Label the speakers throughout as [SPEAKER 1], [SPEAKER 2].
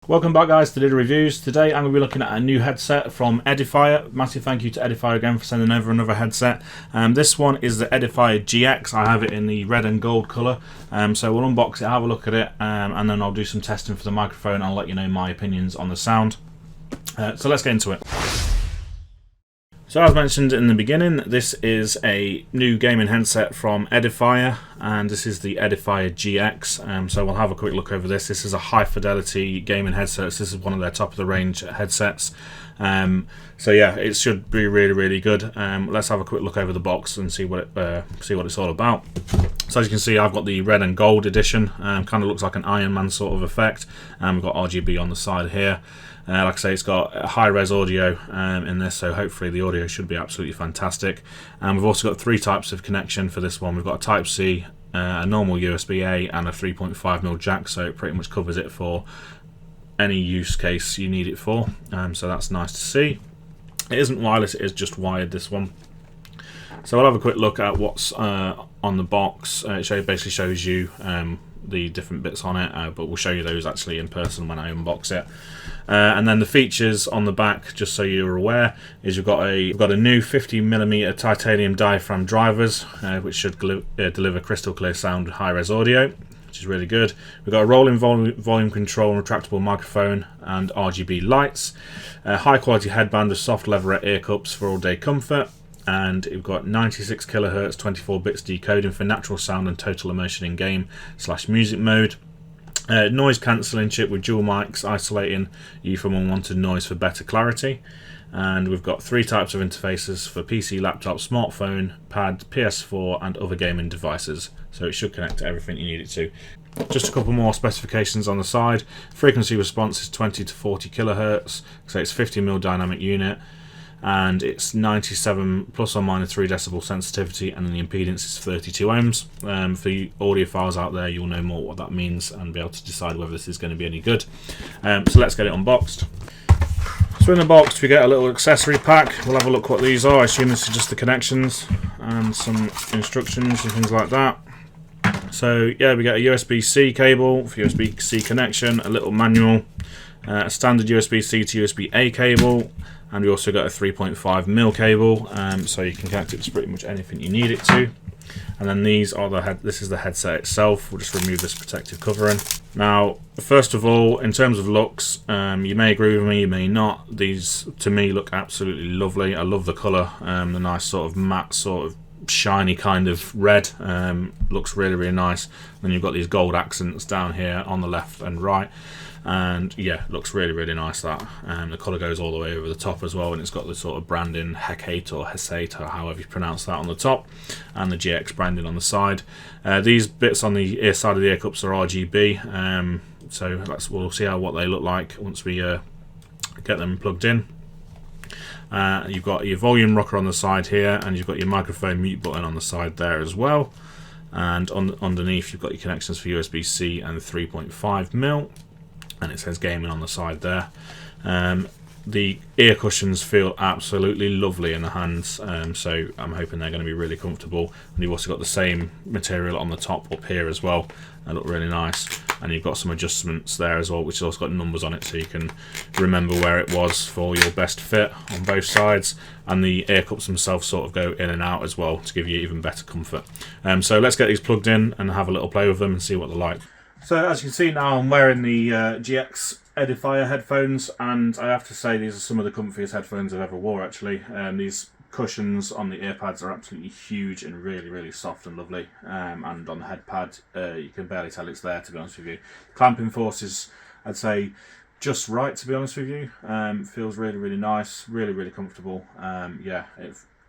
[SPEAKER 1] Welcome back, guys, to Lidl Reviews. Today I'm going to be looking at a new headset from Edifier. Massive thank you to Edifier again for sending over another headset. This one is the Edifier GX. I have it in the red and gold colour. So we'll unbox it, have a look at it, and then I'll do some testing for the microphone. I'll let you know my opinions on the sound. So let's get into it. So as mentioned in the beginning, this is a new gaming headset from Edifier, and this is the Edifier GX. So we'll have a quick look over this. This is a high fidelity gaming headset. This is one of their top of the range headsets. So yeah, it should be really good. Let's have a quick look over the box and see what it's all about. So as you can see, I've got the red and gold edition. Kind of looks like an Iron Man sort of effect. We've got RGB on the side here. Like I say, it's got high-res audio in this, so hopefully the audio should be absolutely fantastic. And we've also got three types of connection for this one. We've got a Type-C, a normal USB-A, and a 3.5mm jack, so it pretty much covers it for any use case you need it for. So that's nice to see. It isn't wireless, it is just wired, this one. So I'll have a quick look at what's on the box. It basically shows you the different bits on it, but we'll show you those actually in person when I unbox it. And then the features on the back, just so you're aware, is we've got a new 50mm titanium diaphragm drivers, which should deliver crystal clear sound and high-res audio, which is really good. We've got a rolling volume control and retractable microphone and RGB lights, a high-quality headband with soft leatherette ear cups for all-day comfort, and we've got 96 kHz 24 bits decoding for natural sound and total immersion in game / music mode. Noise cancelling chip with dual mics isolating you from unwanted noise for better clarity. And we've got three types of interfaces for PC, laptop, smartphone, pad, PS4 and other gaming devices. So it should connect to everything you need it to. Just a couple more specifications on the side. Frequency response is 20 to 40 kHz, so it's 50mm dynamic unit. And it's 97 plus or minus 3 decibel sensitivity, and then the impedance is 32 ohms. For you audiophiles out there, you'll know more what that means and be able to decide whether this is going to be any good. So let's get it unboxed. So in the box we get a little accessory pack. We'll have a look what these are. I assume this is just the connections and some instructions and things like that. So yeah, we get a USB-C cable for USB-C connection, a little manual, a standard USB-C to USB-A cable, and we also got a 3.5mm cable, so you can connect it to pretty much anything you need it to. And then these are this is the headset itself. We'll just remove this protective covering. Now, first of all, in terms of looks, you may agree with me, you may not. These, to me, look absolutely lovely. I love the colour, the nice sort of matte, sort of shiny kind of red. Looks really nice. And then you've got these gold accents down here on the left and right. And yeah, looks really nice. That the colour goes all the way over the top as well, and it's got the sort of branding Hecate or Hesate or however you pronounce that on the top, and the GX branding on the side. These bits on the ear side of the ear cups are RGB, so we'll see what they look like once we get them plugged in. You've got your volume rocker on the side here, and you've got your microphone mute button on the side there as well. And underneath you've got your connections for USB-C and 3.5mm. And it says gaming on the side there. The ear cushions feel absolutely lovely in the hands, so I'm hoping they're going to be really comfortable. And you've also got the same material on the top up here as well. They look really nice. And you've got some adjustments there as well, which has also got numbers on it, so you can remember where it was for your best fit on both sides. And the ear cups themselves sort of go in and out as well to give you even better comfort. So let's get these plugged in and have a little play with them and see what they're like. So as you can see now, I'm wearing the GX Edifier headphones, and I have to say these are some of the comfiest headphones I've ever wore actually. These cushions on the ear pads are absolutely huge and really soft and lovely, and on the head pad you can barely tell it's there, to be honest with you. Clamping force is, I'd say, just right, to be honest with you. Feels really nice, really comfortable. Yeah,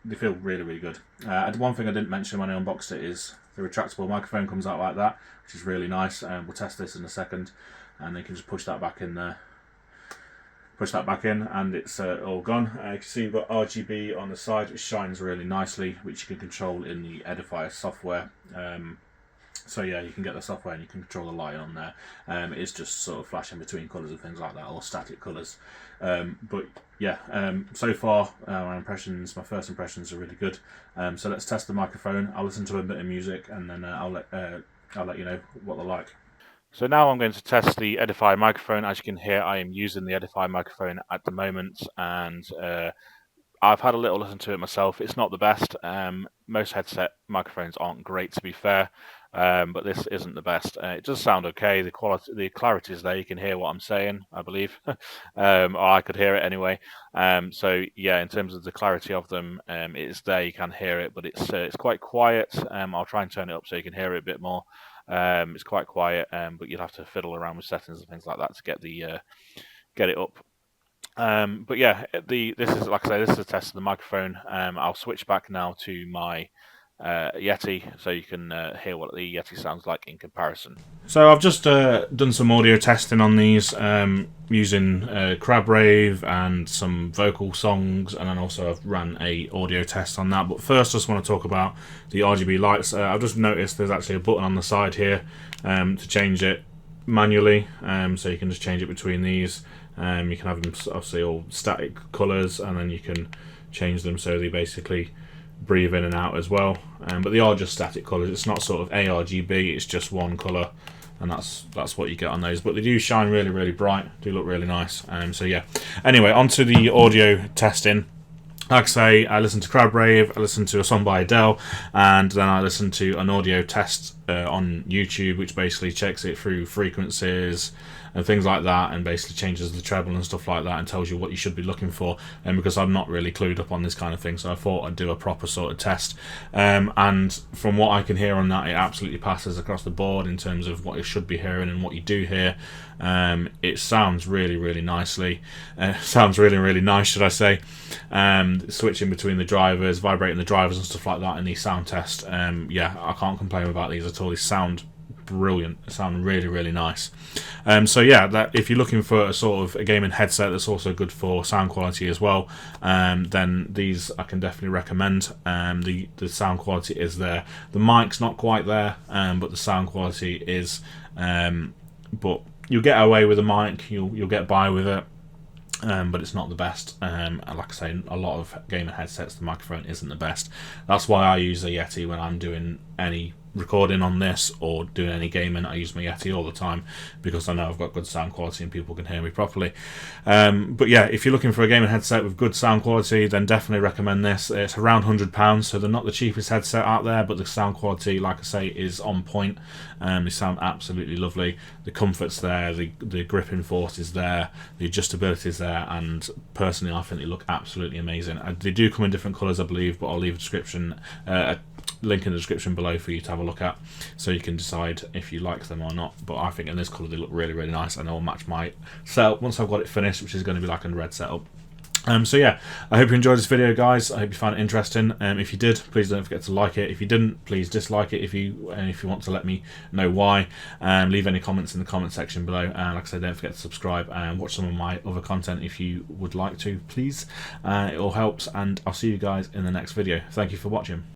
[SPEAKER 1] they feel really good. One thing I didn't mention when I unboxed it is the retractable microphone comes out like that, which is really nice. We'll test this in a second, and you can just push that back in there. Push that back in, and it's all gone. You can see you've got RGB on the side, which shines really nicely, which you can control in the Edifier software. So yeah, you can get the software and you can control the light on there. It's just sort of flashing between colours and things like that, or static colours. But yeah, so far my first impressions are really good. So let's test the microphone. I'll listen to a bit of music, and then I'll let you know what they're like. So now I'm going to test the Edifier microphone. As you can hear, I am using the Edifier microphone at the moment, and I've had a little listen to it myself. It's not the best. Most headset microphones aren't great, to be fair, but this isn't the best. It does sound okay. The quality, the clarity is there. You can hear what I'm saying, I believe, or I could hear it anyway. So yeah, in terms of the clarity of them, it is there. You can hear it, but it's quite quiet. I'll try and turn it up so you can hear it a bit more. It's quite quiet, but you'll have to fiddle around with settings and things like that to get it up. But yeah, this is, like I say, this is a test of the microphone. I'll switch back now to my Yeti so you can hear what the Yeti sounds like in comparison. So I've just done some audio testing on these using Crabrave and some vocal songs, and then also I've ran a audio test on that. But first I just want to talk about the RGB lights. I've just noticed there's actually a button on the side here to change it manually, so you can just change it between these. You can have them obviously all static colours, and then you can change them so they basically breathe in and out as well. But they are just static colours. It's not sort of ARGB. It's just one colour, and that's what you get on those. But they do shine really, really bright. Do look really nice. So yeah. Anyway, onto the audio testing. Like I say, I listened to Crabrave, I listened to a song by Adele, and then I listened to an audio test on YouTube, which basically checks it through frequencies and things like that, and basically changes the treble and stuff like that, and tells you what you should be looking for. And because I'm not really clued up on this kind of thing, so I thought I'd do a proper sort of test. And from what I can hear on that, it absolutely passes across the board in terms of what you should be hearing and what you do hear. It sounds really, really nicely. Sounds really, really nice, should I say. Switching between the drivers, vibrating the drivers and stuff like that in the sound test. Yeah, I can't complain about these at all. They sound brilliant. They sound really, really nice. So yeah, if you're looking for a sort of a gaming headset that's also good for sound quality as well, then these I can definitely recommend. The sound quality is there. The mic's not quite there, but the sound quality is. But you'll get away with a mic. You'll get by with it. But it's not the best. And like I say, a lot of gaming headsets, the microphone isn't the best. That's why I use a Yeti when I'm doing any recording on this or doing any gaming. I use my Yeti all the time because I know I've got good sound quality and people can hear me properly. But yeah, if you're looking for a gaming headset with good sound quality, then definitely recommend this. It's around £100, so they're not the cheapest headset out there, but the sound quality, like I say, is on point. They sound absolutely lovely. The comfort's there, the gripping force is there, the adjustability is there, and personally I think they look absolutely amazing. They do come in different colours, I believe, but I'll leave a link in the description below for you to have a look at, so you can decide if you like them or not. But I think in this colour they look really, really nice, and they'll match my setup once I've got it finished, which is going to be like a red setup. So yeah, I hope you enjoyed this video, guys. I hope you found it interesting. If you did, please don't forget to like it. If you didn't, please dislike it. If you want to let me know why, leave any comments in the comment section below. And like I said, don't forget to subscribe and watch some of my other content if you would like to, please. It all helps, and I'll see you guys in the next video. Thank you for watching.